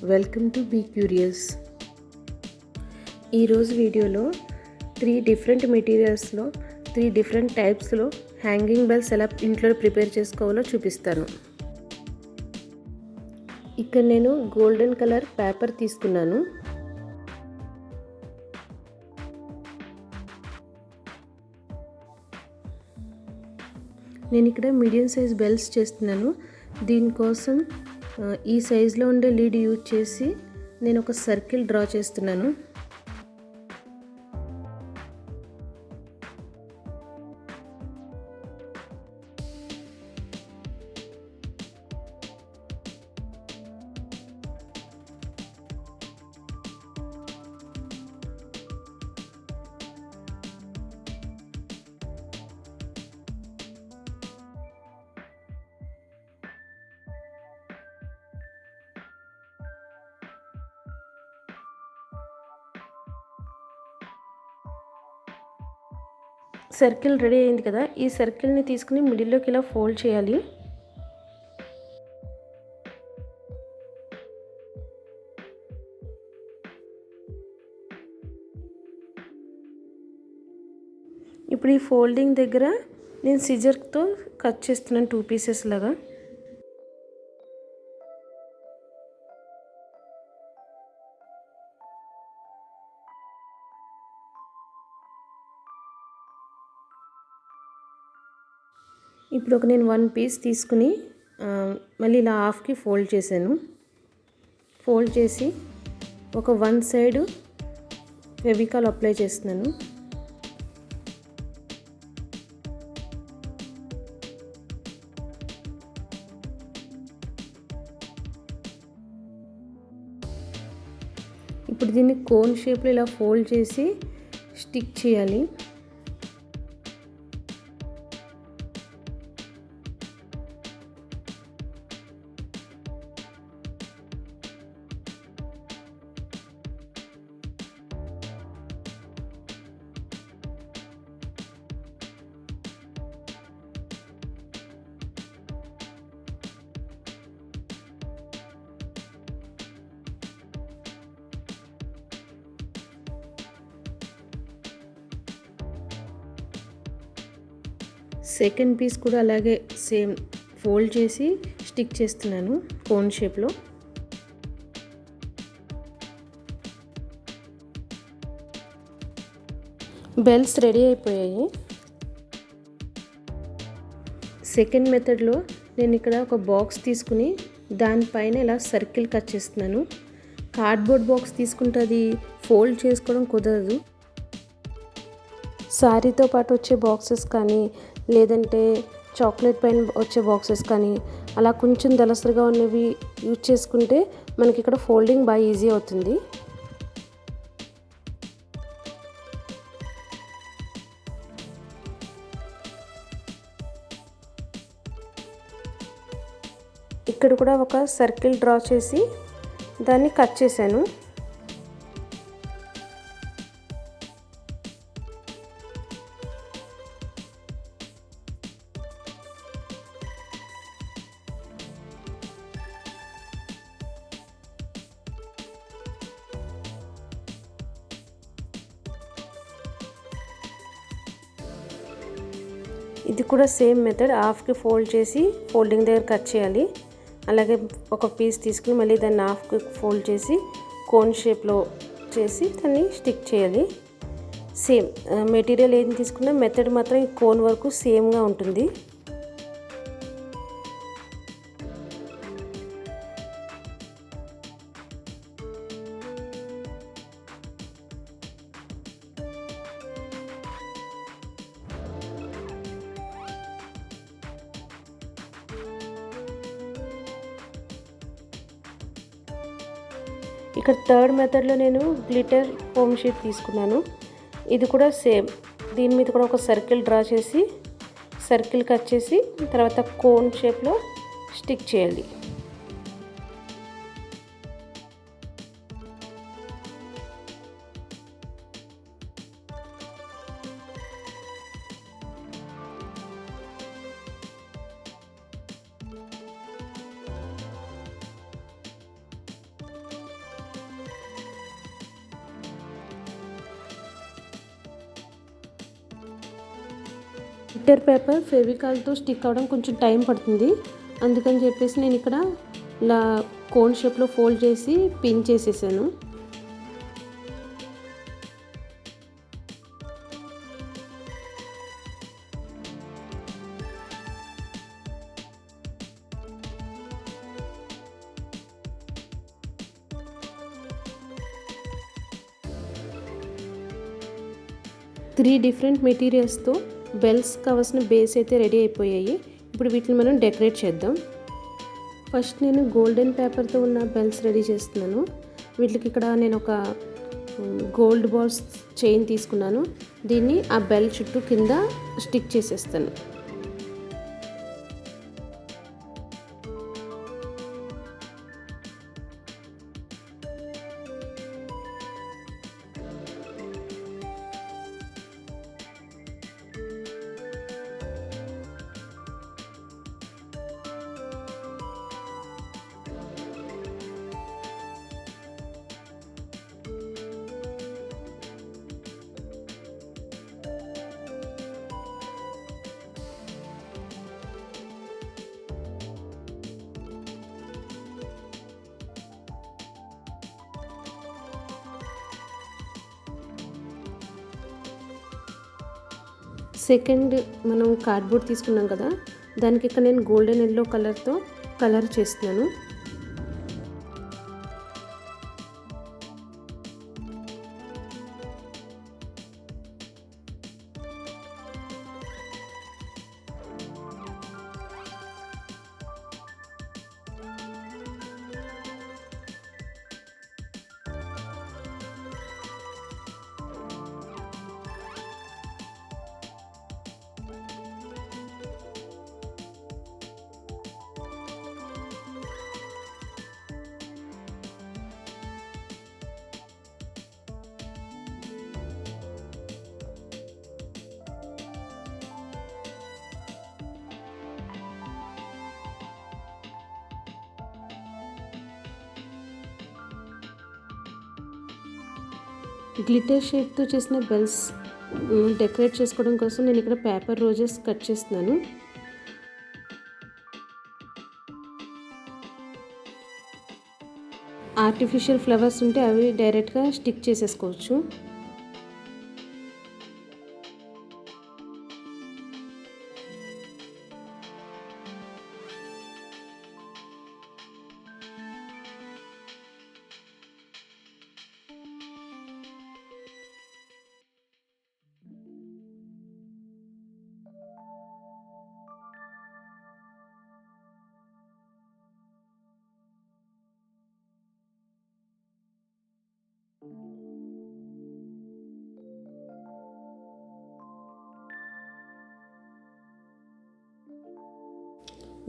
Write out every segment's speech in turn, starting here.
Welcome to be curious. ఈరోజు వీడియోలో 3 different మెటీరియల్స్లో 3 different టైప్స్లో hanging bells ఎలా ఇంట్లో ప్రిపేర్ చేసుకోవాలో చూపిస్తాను. ఇక్కడ నేను గోల్డెన్ కలర్ పేపర్ తీసుకున్నాను. నేను ఇక్కడ మీడియం సైజ్ బెల్స్ చేస్తున్నాను. దీనికోసం ఈ సైజులో ఉండే లీడ్ యూజ్ చేసి నేను ఒక సర్కిల్ డ్రా చేస్తున్నాను. సర్కిల్ రెడీ అయింది కదా, ఈ సర్కిల్ని తీసుకుని మిడిల్లోకి ఇలా ఫోల్డ్ చేయాలి. ఇప్పుడు ఈ ఫోల్డింగ్ దగ్గర నేను సిజర్తో కట్ చేస్తున్నాను 2 పీసెస్ లాగా. ఇప్పుడు నేను 1 పీస్ తీసుకుని మళ్ళీ ఇలా హాఫ్కి ఫోల్డ్ చేశాను. ఫోల్డ్ చేసి ఒక 1 సైడ్ ఫెవికాల్ అప్లై చేస్తున్నాను. ఇప్పుడు దీన్ని కోన్ షేప్లో ఇలా ఫోల్డ్ చేసి స్టిక్ చేయాలి. సెకండ్ పీస్ కూడా అలాగే సేమ్ ఫోల్డ్ చేసి స్టిక్ చేస్తున్నాను కోన్ షేప్లో. బెల్స్ రెడీ అయిపోయాయి. సెకండ్ మెథడ్లో నేను ఇక్కడ ఒక బాక్స్ తీసుకుని దానిపైన ఇలా సర్కిల్ కట్ చేస్తున్నాను. కార్డ్బోర్డ్ బాక్స్ తీసుకుంటే అది ఫోల్డ్ చేసుకోవడం కుదరదు. శారీతో పాటు వచ్చే బాక్సెస్ కానీ లేదంటే చాక్లెట్ పైన వచ్చే బాక్సెస్ కానీ అలా కొంచెం దలసరిగా ఉన్నవి యూజ్ చేసుకుంటే మనకి ఇక్కడ ఫోల్డింగ్ బాగా ఈజీ అవుతుంది. ఇక్కడ కూడా ఒక సర్కిల్ డ్రా చేసి దాన్ని కట్ చేశాను. ఇది కూడా సేమ్ మెథడ్, హాఫ్కి ఫోల్డ్ చేసి ఫోల్డింగ్ దగ్గర కట్ చేయాలి. అలాగే ఒక పీస్ తీసుకుని మళ్ళీ దాన్ని హాఫ్కి ఫోల్డ్ చేసి కోన్ షేప్లో చేసి దాన్ని స్టిక్ చేయాలి. సేమ్ మెటీరియల్ ఏది తీసుకున్నా మెథడ్ మాత్రం ఈ కోన్ వరకు సేమ్గా ఉంటుంది. ఇక్కడ థర్డ్ మెథడ్లో నేను గ్లిటర్ ఫోమ్ షీట్ తీసుకున్నాను. ఇది కూడా సేమ్, దీని మీద కూడా ఒక సర్కిల్ డ్రా చేసి సర్కిల్ కట్ చేసి తర్వాత కోన్ షేప్లో స్టిక్ చేయాలి. గ్లిట్టర్ పేపర్ ఫెవికాల్తో స్టిక్ అవ్వడం కొంచెం టైం పడుతుంది. అందుకని చెప్పేసి నేను ఇక్కడ ఇలా కోన్ షేప్లో ఫోల్డ్ చేసి పిన్ చేసేసాను. త్రీ డిఫరెంట్ మెటీరియల్స్తో బెల్స్ కావాల్సిన బేస్ అయితే రెడీ అయిపోయాయి. ఇప్పుడు వీటిని మనం డెకరేట్ చేద్దాం. ఫస్ట్ నేను గోల్డెన్ పేపర్తో ఉన్న బెల్స్ రెడీ చేస్తున్నాను. వీటికి ఇక్కడ నేను ఒక గోల్డ్ బాల్స్ చైన్ తీసుకున్నాను. దీన్ని ఆ బెల్ చుట్టూ కింద స్టిక్ చేసేస్తాను. సెకండ్ మనం కార్డ్బోర్డ్ తీసుకున్నాం కదా, దానికి ఇక్కడ నేను గోల్డెన్ ఎల్లో కలర్తో కలర్ చేస్తున్నాను. గ్లిటర్ షేడ్తో చేసిన బెల్స్ డెకరేట్ చేసుకోవడం కోసం నేను ఇక్కడ పేపర్ రోజెస్ కట్ చేస్తున్నాను. ఆర్టిఫిషియల్ ఫ్లవర్స్ ఉంటే అవి డైరెక్ట్గా స్టిక్ చేసేసుకోవచ్చు.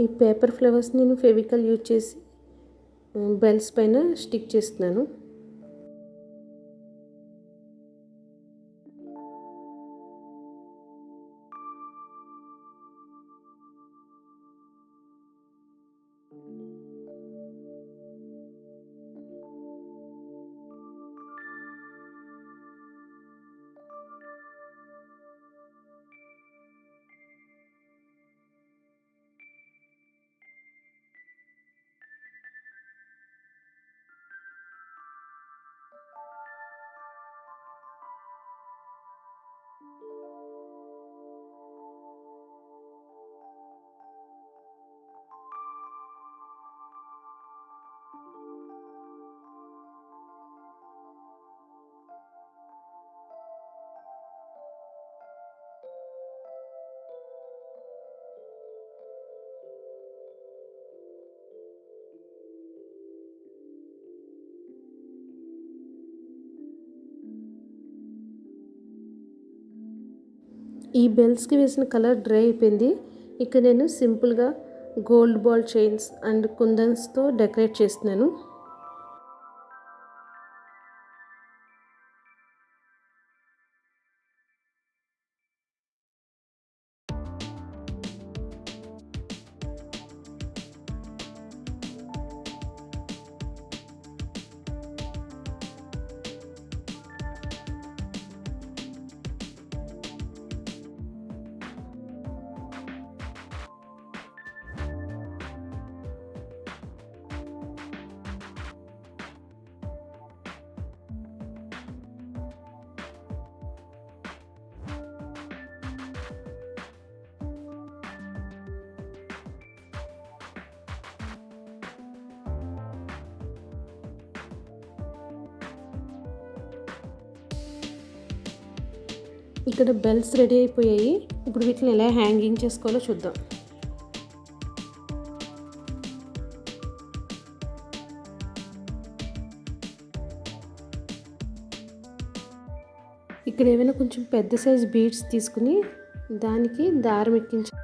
ఈ పేపర్ ఫ్లవర్స్ నేను ఫెవికల్ యూజ్ చేసి బెల్స్ పైన స్టిక్ చేస్తున్నాను. ఈ బెల్స్కి వేసిన కలర్ డ్రై అయిపోయింది. ఇక నేను సింపుల్గా గోల్డ్ బాల్ చైన్స్ అండ్ కుందన్స్తో డెకరేట్ చేస్తున్నాను. ఇక్కడ బెల్ట్స్ రెడీ అయిపోయాయి. ఇప్పుడు వీటిని ఎలా హ్యాంగింగ్ చేసుకోవాలో చూద్దాం. ఇక్కడ ఏమైనా కొంచెం పెద్ద సైజ్ బీడ్స్ తీసుకుని దానికి దారం ఎక్కించి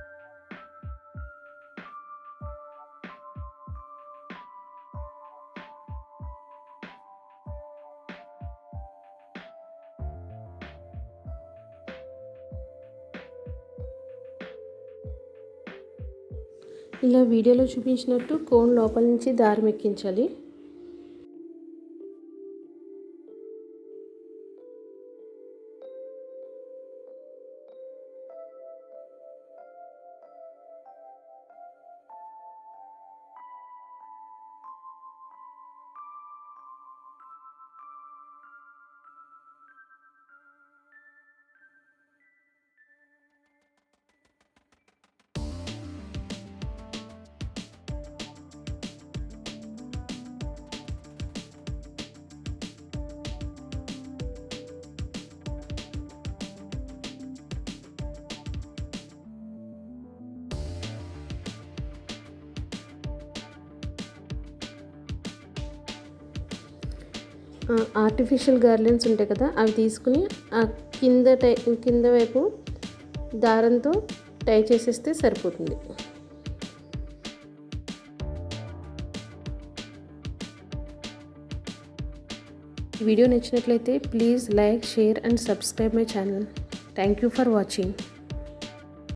ఇలా వీడియోలో చూపించినట్టు కోన్ లోపల నుంచి దారం ఎక్కించాలి. ఆర్టిఫిషియల్ గార్లెండ్స్ ఉంటాయి కదా, అవి తీసుకుని ఆ కింద వైపు దారంతో టై చేసేస్తే సరిపోతుంది. వీడియో నచ్చినట్లయితే please like, share and subscribe my channel. Thank you for watching.